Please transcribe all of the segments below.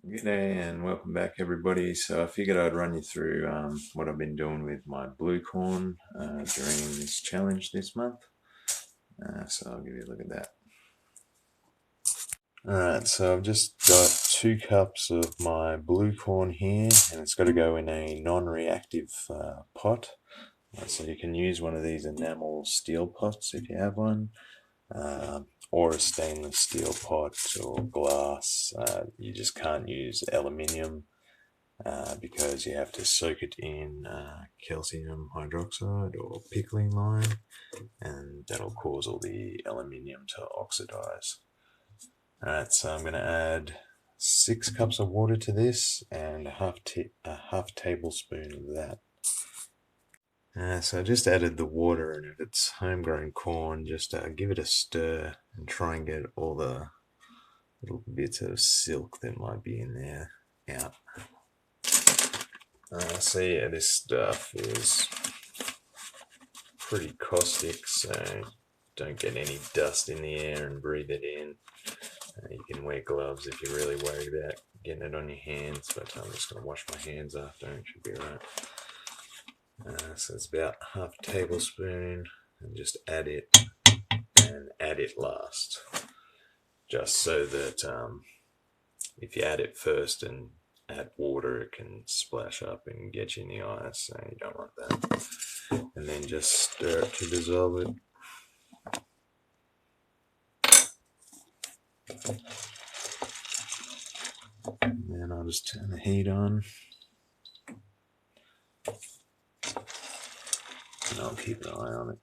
G'day and welcome back everybody. So I figured I'd run you through what I've been doing with my blue corn during this challenge this month. So I'll give you a look at that. Alright, so I've just got 2 cups of my blue corn here, and it's got to go in a non-reactive pot. So you can use one of these enamel steel pots if you have one, or a stainless steel pot or glass. You just can't use aluminium because you have to soak it in calcium hydroxide or pickling lime, and that'll cause all the aluminium to oxidize. Alright, so I'm going to add 6 cups of water to this and a half tablespoon of that. So I just added the water, and if it's homegrown corn, just give it a stir and try and get all the little bits of silk that might be in there out. So yeah, this stuff is pretty caustic, so don't get any dust in the air and breathe it in. You can wear gloves if you're really worried about getting it on your hands, but I'm just going to wash my hands after and it should be alright. So it's about half a tablespoon, and just add it last, just so that if you add it first and add water, it can splash up and get you in the eyes, so you don't want that. And then just stir it to dissolve it. And then I'll just turn the heat on, and I'll keep an eye on it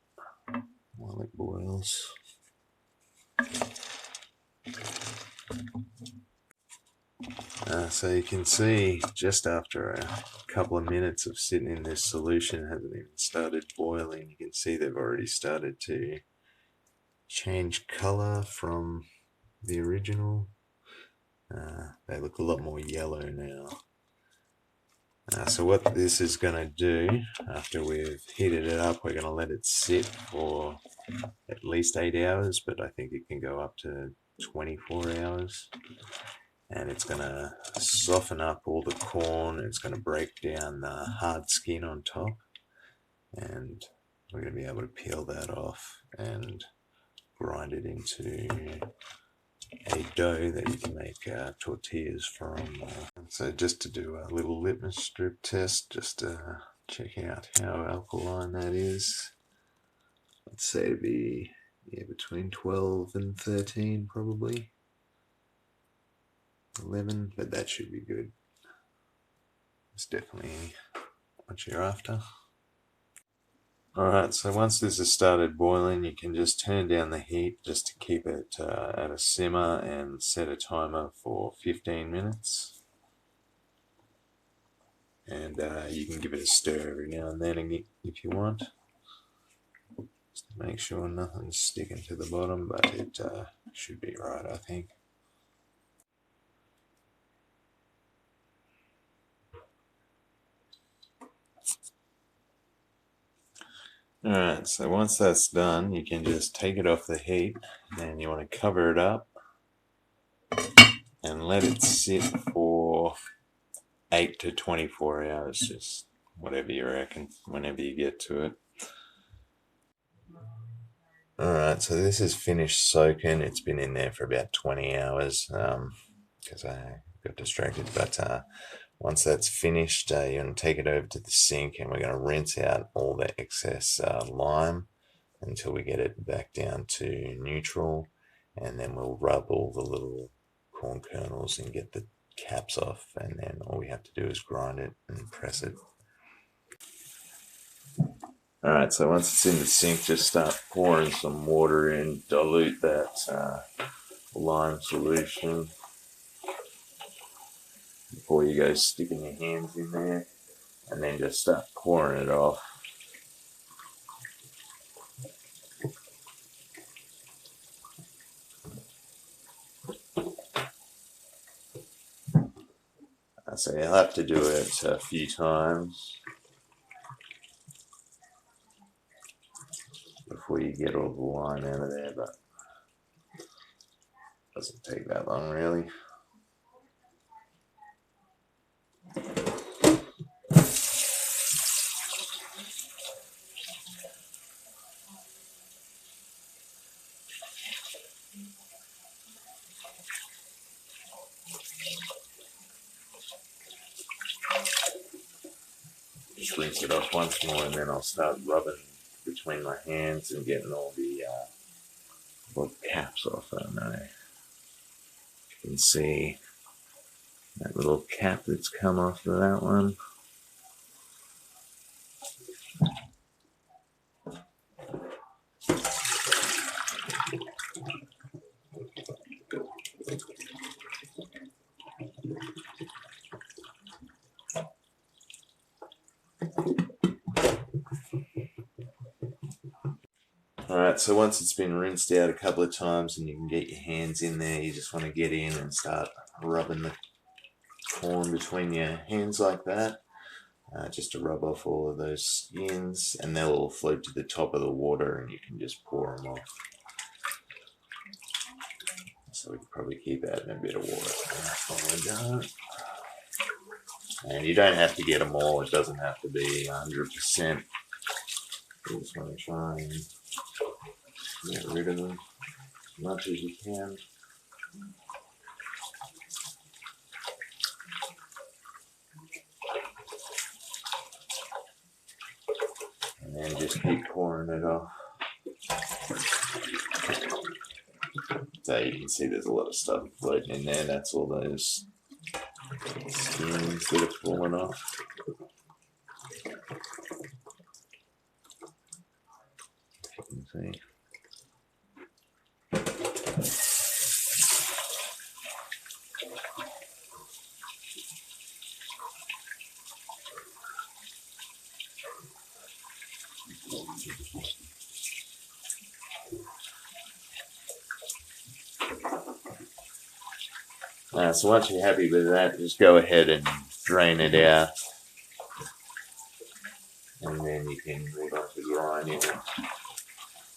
while it boils. So you can see just after a couple of minutes of sitting in this solution, it hasn't even started boiling. You can see they've already started to change color from the original. They look a lot more yellow now. So what this is going to do, after we've heated it up, we're going to let it sit for at least 8 hours, but I think it can go up to 24 hours. And it's going to soften up all the corn. It's going to break down the hard skin on top, and we're going to be able to peel that off and grind it into a dough that you can make tortillas from. So just to do a little litmus strip test, just check out how alkaline that is. I'd say to be between 12 and 13 probably. 11, but that should be good. It's definitely what you're after. Alright, so once this has started boiling, you can just turn down the heat just to keep it at a simmer and set a timer for 15 minutes. And you can give it a stir every now and then if you want, just to make sure nothing's sticking to the bottom, but it should be right, I think. Alright, so once that's done, you can just take it off the heat, and you want to cover it up and let it sit for 8 to 24 hours, just whatever you reckon, whenever you get to it. Alright, so this is finished soaking. It's been in there for about 20 hours because I got distracted, but once that's finished, you're going to take it over to the sink, and we're going to rinse out all the excess lime until we get it back down to neutral, and then we'll rub all the little corn kernels and get the caps off, and then all we have to do is grind it and press it. Alright, so once it's in the sink, just start pouring some water in, dilute that lime solution before you go sticking your hands in there, and then just start pouring it off. So you'll have to do it a few times before you get all the lime out of there, but it doesn't take that long really. just rinse it off once more, and then I'll start rubbing between my hands and getting all the caps off. I don't know. You can see that little cap that's come off of that one. Alright, so once it's been rinsed out a couple of times and you can get your hands in there, you just want to get in and start rubbing the corn between your hands like that, just to rub off all of those skins, and they'll all float to the top of the water and you can just pour them off. So we can probably keep adding a bit of water while we're done. And you don't have to get them all, it doesn't have to be 100%. You just want to try and get rid of them as much as you can. And then just keep pouring it off. So you can see there's a lot of stuff floating in there. That's all those skins that are falling off. You can see. So once you're happy with that, just go ahead and drain it out, and then you can move on to grinding it.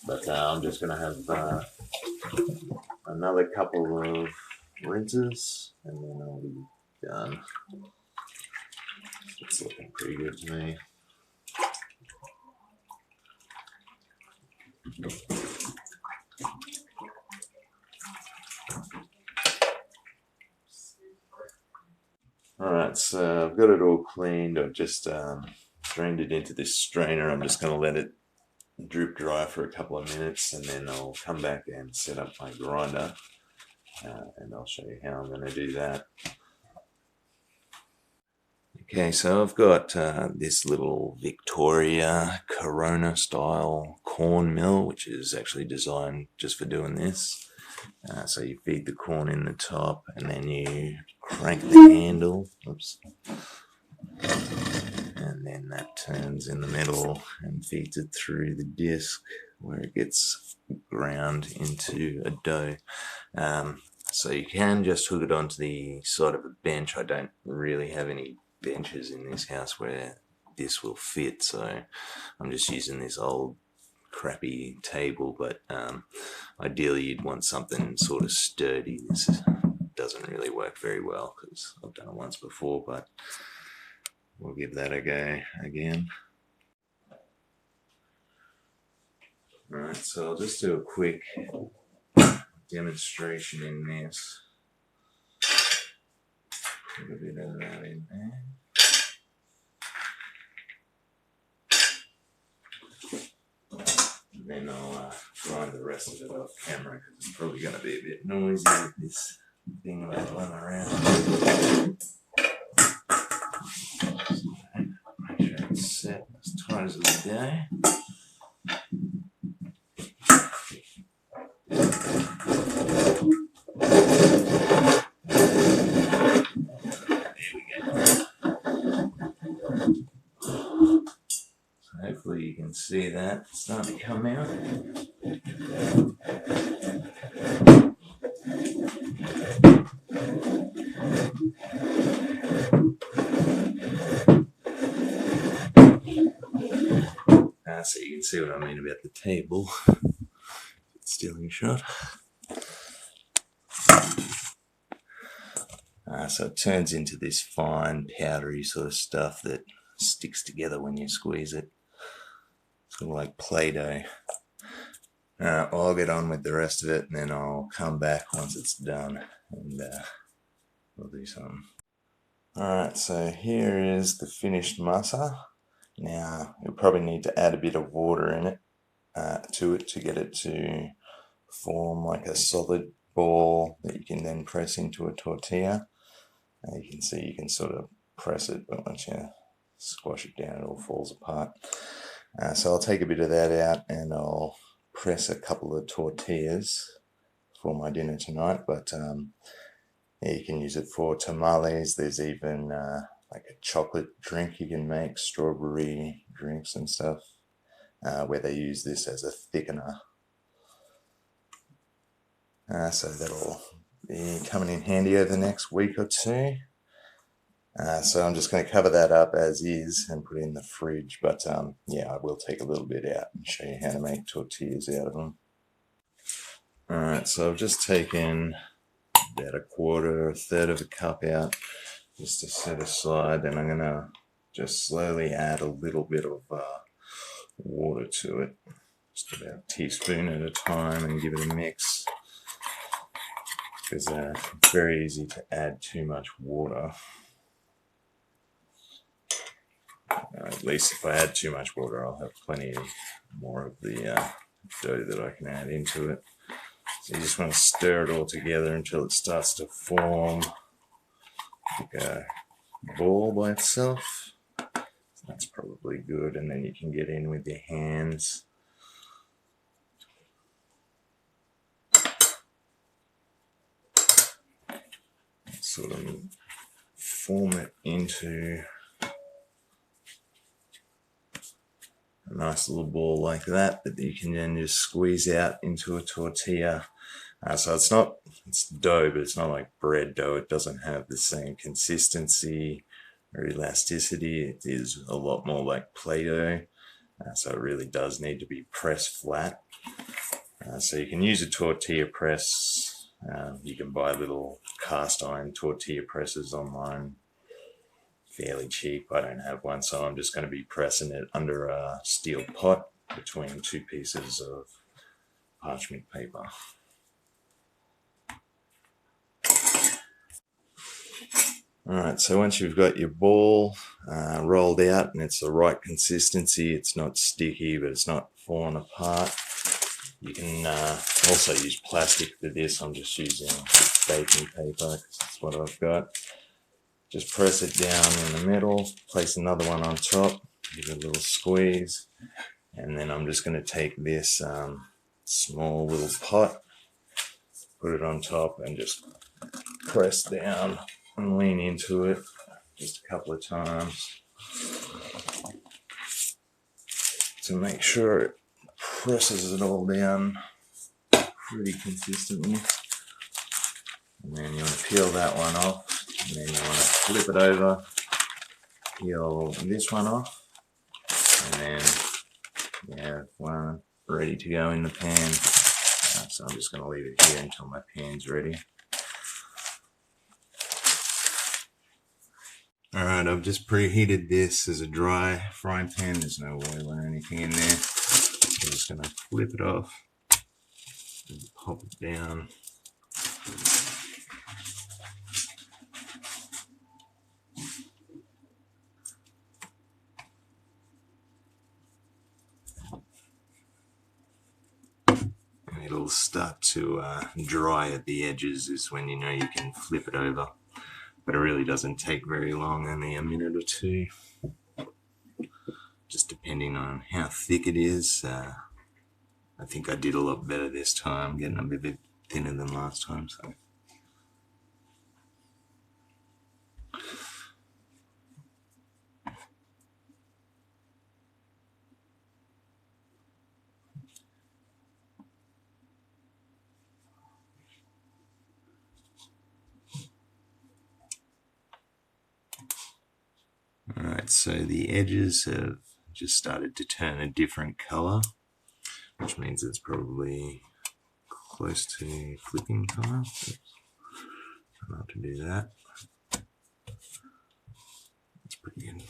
But I'm just going to have another couple of rinses, and then I'll be done. It's looking pretty good to me. Alright, so I've got it all cleaned. I've just drained it into this strainer. I'm just going to let it drip dry for a couple of minutes, and then I'll come back and set up my grinder, and I'll show you how I'm going to do that. Okay, so I've got this little Victoria Corona style corn mill, which is actually designed just for doing this. So you feed the corn in the top, and then you crank the handle, oops, and then that turns in the middle and feeds it through the disc where it gets ground into a dough. So you can just hook it onto the side of a bench. I don't really have any benches in this house where this will fit, so I'm just using this old crappy table, but ideally you'd want something sort of sturdy. This doesn't really work very well because I've done it once before, but we'll give that a go again. Alright, so I'll just do a quick demonstration in this. Put a bit of that in there. And then I'll grind the rest of it off camera because it's probably going to be a bit noisy with this thing rattling around. Make sure it's set as tight as we go. Hopefully you can see that starting to come out. So you can see what I mean about the table. It's still in shot. So it turns into this fine powdery sort of stuff that sticks together when you squeeze it. Sort of like Play-Doh. I'll get on with the rest of it, and then I'll come back once it's done, and we'll do something. Alright, so here is the finished masa. Now you'll probably need to add a bit of water in it to it to get it to form like a solid ball that you can then press into a tortilla. You can see you can sort of press it, but once you squash it down, it all falls apart. So I'll take a bit of that out and I'll press a couple of tortillas for my dinner tonight. But yeah, you can use it for tamales. There's even like a chocolate drink you can make, strawberry drinks and stuff, where they use this as a thickener. So that'll be coming in handy over the next week or two. So I'm just going to cover that up as is and put it in the fridge. But yeah, I will take a little bit out and show you how to make tortillas out of them. Alright, so I've just taken about a third of a cup out just to set aside, and I'm going to just slowly add a little bit of water to it, just about a teaspoon at a time, and give it a mix, because it's very easy to add too much water. At least if I add too much water, I'll have plenty more of the dough that I can add into it. So you just want to stir it all together until it starts to form like a ball by itself. That's probably good, and then you can get in with your hands. Sort of form it into a nice little ball like that you can then just squeeze out into a tortilla. So it's dough, but it's not like bread dough. It doesn't have the same consistency or elasticity. It is a lot more like Play-Doh. So it really does need to be pressed flat. So you can use a tortilla press. You can buy little cast iron tortilla presses online. Fairly cheap. I don't have one, so I'm just going to be pressing it under a steel pot between two pieces of parchment paper. Alright, so once you've got your ball rolled out and it's the right consistency, it's not sticky but it's not falling apart, you can also use plastic for this. I'm just using baking paper because that's what I've got. Just press it down in the middle, place another one on top, give it a little squeeze, and then I'm just going to take this small little pot, put it on top, and just press down and lean into it just a couple of times to make sure it presses it all down pretty consistently. And then you want to peel that one off, and then you want to flip it over, peel this one off, and then you have one ready to go in the pan. So I'm just going to leave it here until my pan's ready. Alright, I've just preheated this as a dry frying pan. There's no oil or anything in there. I'm just going to flip it off and pop it down. And it'll start to dry at the edges is when you know you can flip it over. But it really doesn't take very long, only a minute or two. Just depending on how thick it is. I think I did a lot better this time, getting a bit thinner than last time. So. Alright, so the edges have just started to turn a different color, which means it's probably close to flipping time. Try not to do that. That's pretty good.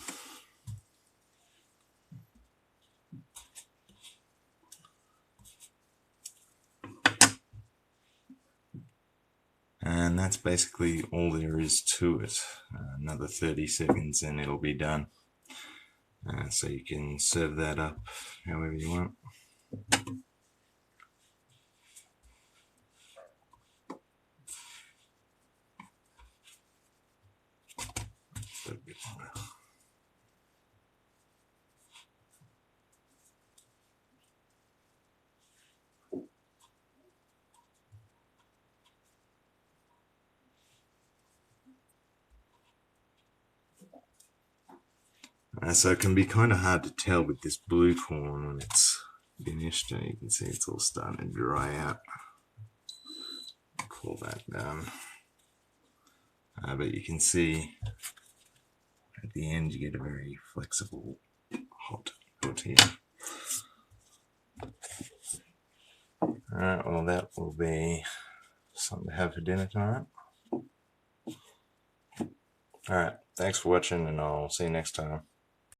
And that's basically all there is to it. Another 30 seconds and it'll be done. So you can serve that up however you want. So it can be kind of hard to tell with this blue corn when it's finished. You can see it's all starting to dry out. Call that done. But you can see at the end you get a very flexible hot tortilla. Alright, well that will be something to have for dinner tonight. Alright, thanks for watching and I'll see you next time.